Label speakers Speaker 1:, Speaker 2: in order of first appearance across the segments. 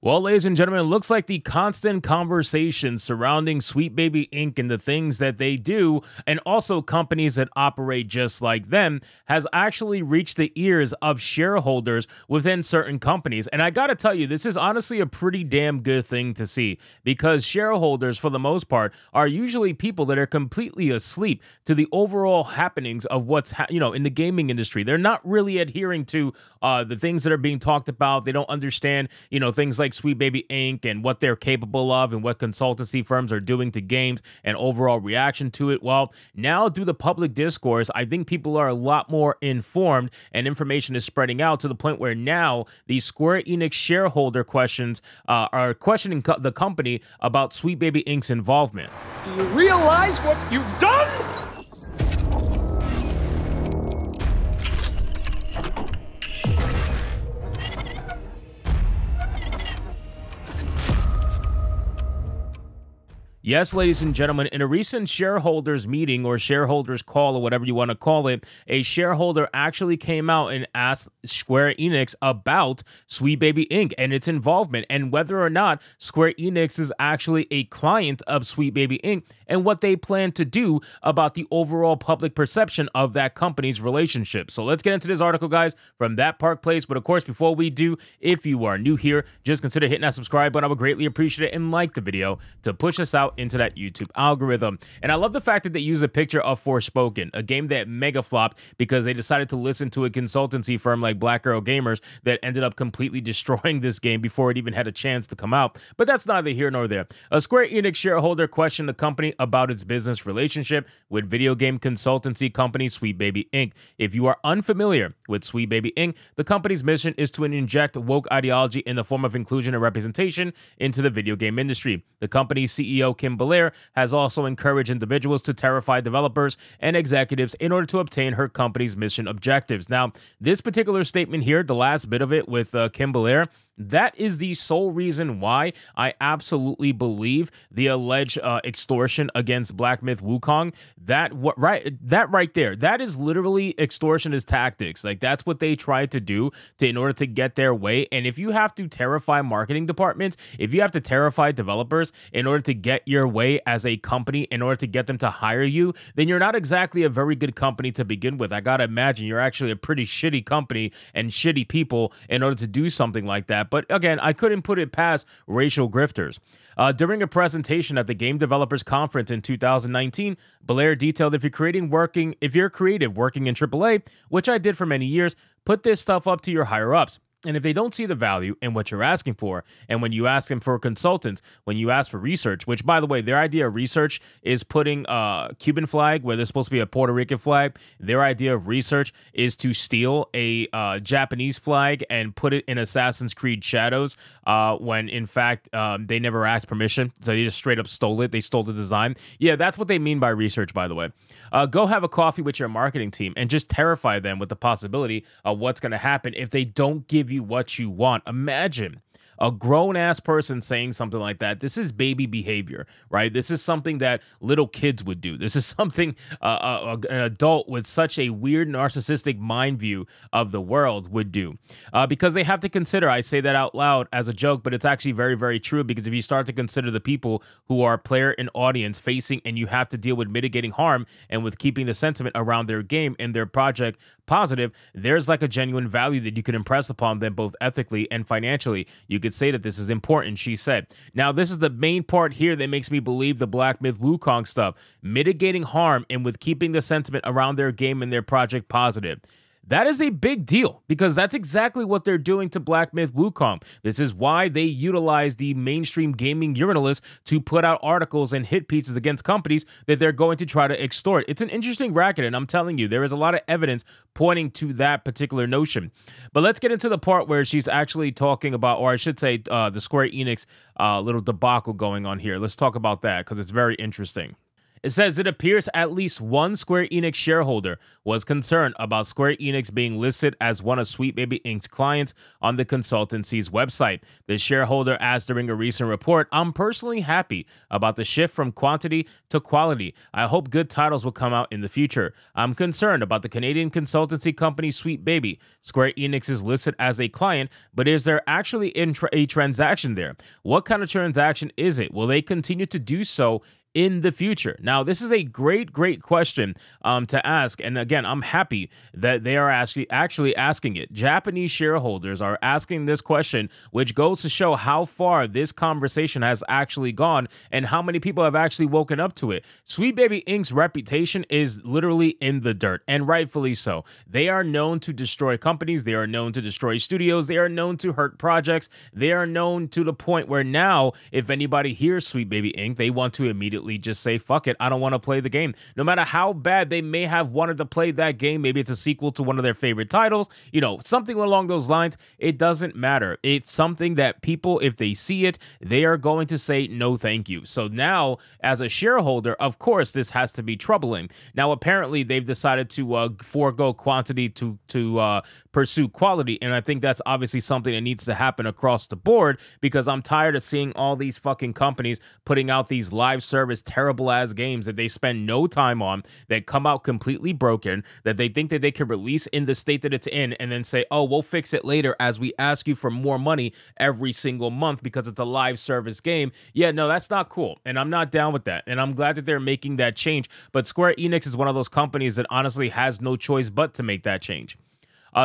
Speaker 1: Well, ladies and gentlemen, it looks like the constant conversation surrounding Sweet Baby Inc. and the things that they do, and also companies that operate just like them, has actually reached the ears of shareholders within certain companies. And I gotta tell you, this is honestly a pretty damn good thing to see, because shareholders, for the most part, are usually people that are completely asleep to the overall happenings of what's in the gaming industry. They're not really adhering to the things that are being talked about. They don't understand things like Sweet Baby Inc. and what they're capable of and what consultancy firms are doing to games and overall reaction to it. Well, now through the public discourse, I think people are a lot more informed and information is spreading out to the point where now these Square Enix shareholder questions are questioning the company about Sweet Baby Inc.'s involvement.
Speaker 2: Do you realize what you've done?
Speaker 1: Yes, ladies and gentlemen, in a recent shareholders meeting or shareholders call or whatever you want to call it, a shareholder actually came out and asked Square Enix about Sweet Baby Inc. and its involvement and whether or not Square Enix is actually a client of Sweet Baby Inc. and what they plan to do about the overall public perception of that company's relationship. So let's get into this article, guys, from That Park Place. But of course, before we do, if you are new here, just consider hitting that subscribe button. I would greatly appreciate it, and like the video to push us out into that YouTube algorithm. And I love the fact that they use a picture of Forspoken, a game that mega flopped because they decided to listen to a consultancy firm like Black Arrow Gamers that ended up completely destroying this game before it even had a chance to come out. But that's neither here nor there. A Square Enix shareholder questioned the company about its business relationship with video game consultancy company Sweet Baby Inc. If you are unfamiliar with Sweet Baby Inc., the company's mission is to inject woke ideology in the form of inclusion and representation into the video game industry. The company's CEO, Kim Belair, has also encouraged individuals to terrify developers and executives in order to obtain her company's mission objectives. Now, this particular statement here, the last bit of it with Kim Belair, that is the sole reason why I absolutely believe the alleged extortion against Black Myth Wukong. That right there, that is literally extortionist tactics. Like, that's what they tried to do in order to get their way. And if you have to terrify marketing departments, if you have to terrify developers in order to get your way as a company, in order to get them to hire you, then you're not exactly a very good company to begin with. I gotta imagine you're actually a pretty shitty company and shitty people in order to do something like that. But again, I couldn't put it past racial grifters. During a presentation at the Game Developers Conference in 2019, Belair detailed if you're creative working in AAA, which I did for many years, put this stuff up to your higher-ups. And if they don't see the value in what you're asking for, and when you ask them for consultants, when you ask for research, which, by the way, their idea of research is putting a Cuban flag where there's supposed to be a Puerto Rican flag. Their idea of research is to steal a Japanese flag and put it in Assassin's Creed Shadows when, in fact, they never asked permission. So they just straight up stole it. They stole the design. Yeah, that's what they mean by research, by the way. Go have a coffee with your marketing team and just terrify them with the possibility of what's going to happen if they don't give you what you want. Imagine a grown-ass person saying something like that. This is baby behavior, right? This is something that little kids would do. This is something an adult with such a weird narcissistic mind view of the world would do. Because they have to consider, I say that out loud as a joke, but it's actually very, very true, because if you start to consider the people who are player and audience facing, and you have to deal with mitigating harm and with keeping the sentiment around their game and their project positive, there's like a genuine value that you can impress upon them both ethically and financially. You could say that this is important, she said. Now, this is the main part here that makes me believe the Black Myth Wukong stuff. Mitigating harm and with keeping the sentiment around their game and their project positive. That is a big deal, because that's exactly what they're doing to Black Myth Wukong. This is why they utilize the mainstream gaming journalists to put out articles and hit pieces against companies that they're going to try to extort. It's an interesting racket, and I'm telling you, there is a lot of evidence pointing to that particular notion. But let's get into the part where she's actually talking about, or I should say, the Square Enix little debacle going on here. Let's talk about that, because it's very interesting. It says it appears at least one Square Enix shareholder was concerned about Square Enix being listed as one of Sweet Baby Inc.'s clients on the consultancy's website. The shareholder asked during a recent report, "I'm personally happy about the shift from quantity to quality. I hope good titles will come out in the future. I'm concerned about the Canadian consultancy company Sweet Baby. Square Enix is listed as a client, but is there actually a transaction there? What kind of transaction is it? Will they continue to do so in the future?" Now, this is a great question to ask, and again, I'm happy that they are actually asking it. Japanese shareholders are asking this question, which goes to show how far this conversation has actually gone and how many people have actually woken up to it. Sweet Baby Inc.'s reputation is literally in the dirt, and rightfully so. They are known to destroy companies, they are known to destroy studios, they are known to hurt projects, they are known to the point where now, if anybody hears Sweet Baby Inc., they want to immediately just say, fuck it, I don't want to play the game. No matter how bad they may have wanted to play that game, maybe it's a sequel to one of their favorite titles, something along those lines, it doesn't matter. It's something that people, if they see it, they are going to say, no, thank you. So now, as a shareholder, of course, this has to be troubling. Now, apparently, they've decided to forego quantity to pursue quality, and I think that's obviously something that needs to happen across the board, because I'm tired of seeing all these fucking companies putting out these live service terrible ass games that they spend no time on, that come out completely broken, that they think that they can release in the state that it's in, and then say, oh, we'll fix it later as we ask you for more money every single month because it's a live service game. Yeah, no, that's not cool, and I'm not down with that, and I'm glad that they're making that change, but Square Enix is one of those companies that honestly has no choice but to make that change.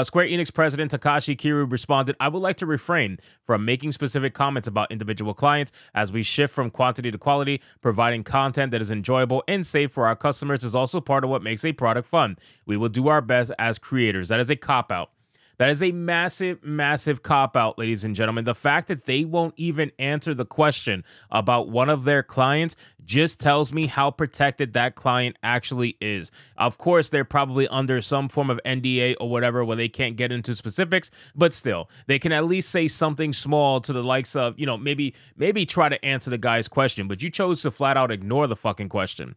Speaker 1: Square Enix president Takashi Kiryu responded, "I would like to refrain from making specific comments about individual clients as we shift from quantity to quality. Providing content that is enjoyable and safe for our customers is also part of what makes a product fun. We will do our best as creators." That is a cop-out. That is a massive cop-out, ladies and gentlemen. The fact that they won't even answer the question about one of their clients just tells me how protected that client actually is. Of course, they're probably under some form of NDA or whatever where they can't get into specifics, but still, they can at least say something small to the likes of, maybe try to answer the guy's question, but you chose to flat out ignore the fucking question.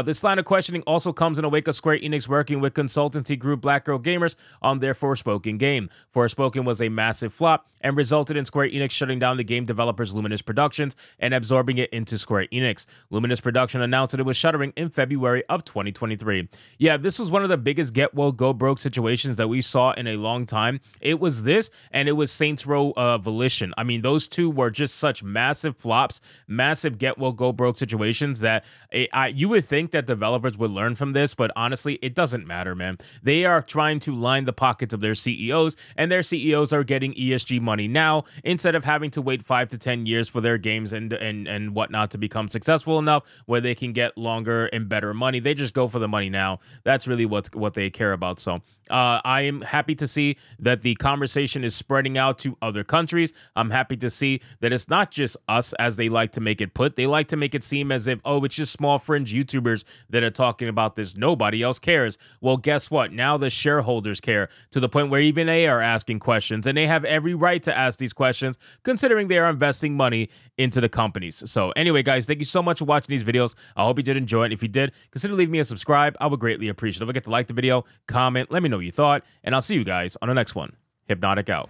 Speaker 1: This line of questioning also comes in the wake of Square Enix working with consultancy group Black Girl Gamers on their Forspoken game. Forspoken was a massive flop and resulted in Square Enix shutting down the game developers Luminous Productions and absorbing it into Square Enix. Luminous Production announced that it was shuttering in February of 2023. Yeah, this was one of the biggest get woke, go broke situations that we saw in a long time. It was this, and it was Saints Row Volition. I mean, those two were just such massive flops, massive get woke, go broke situations that you would think that developers would learn from this, but honestly, it doesn't matter, man. They are trying to line the pockets of their CEOs, and their CEOs are getting ESG money now instead of having to wait 5 to 10 years for their games and whatnot to become successful enough where they can get longer and better money. They just go for the money now. That's really what they care about. So I am happy to see that the conversation is spreading out to other countries. I'm happy to see that it's not just us, as they like to make it put. They like to make it seem as if, oh, it's just small fringe YouTubers that are talking about this. Nobody else cares. Well, guess what? Now the shareholders care, to the point where even they are asking questions, and they have every right to ask these questions, considering they are investing money into the companies. So anyway, guys, thank you so much for watching these videos. I hope you did enjoy it. If you did, consider leaving me a subscribe. I would greatly appreciate it. Don't forget to like the video, comment, let me know what you thought, and I'll see you guys on the next one. Hypnotic out.